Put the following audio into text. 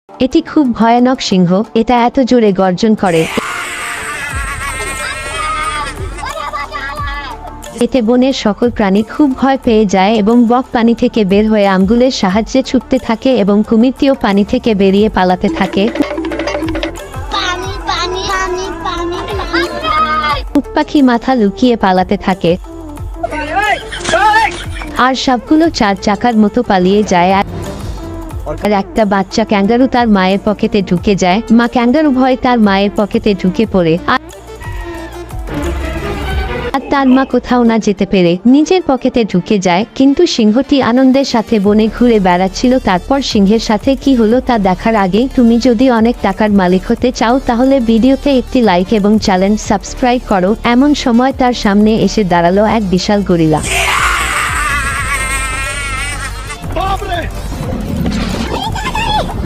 এটি খুব ভয়ানক সিংহ, এটা এত জোরে গর্জন করে। এতে বনের সকল প্রাণী খুব ভয় পেয়ে যায় এবং বক পানি থেকে বের হয়ে আঙ্গুলের সাহায্যে ছুটতে থাকে এবং কুমিরটিও পানি থেকে বেরিয়ে পালাতে থাকে। উট পাখি মাথা লুকিয়ে পালাতে থাকে আর সবগুলো চার চাকার মতো পালিয়ে যায়। আর একটা বাচ্চা ক্যাঙ্গারু তার মায়ের পকেটে ঢুকে যায়। মা ক্যাঙ্গারু ভয়ে তার মায়ের পকেটে ঢুকে পড়ে আর তার মা কোথাও না যেতে পেরে নিজের পকেটে ঢুকে যায়। কিন্তু সিংহটি আনন্দের সাথে বনে ঘুরে বেড়াচ্ছিল। তারপর সিংহের সাথে কি হলো তা দেখার আগে তুমি যদি অনেক টাকার মালিক হতে চাও তাহলে ভিডিওতে একটি লাইক এবং চ্যানেল সাবস্ক্রাইব করো। এমন সময় তার সামনে এসে দাঁড়ালো এক বিশাল গরিলা।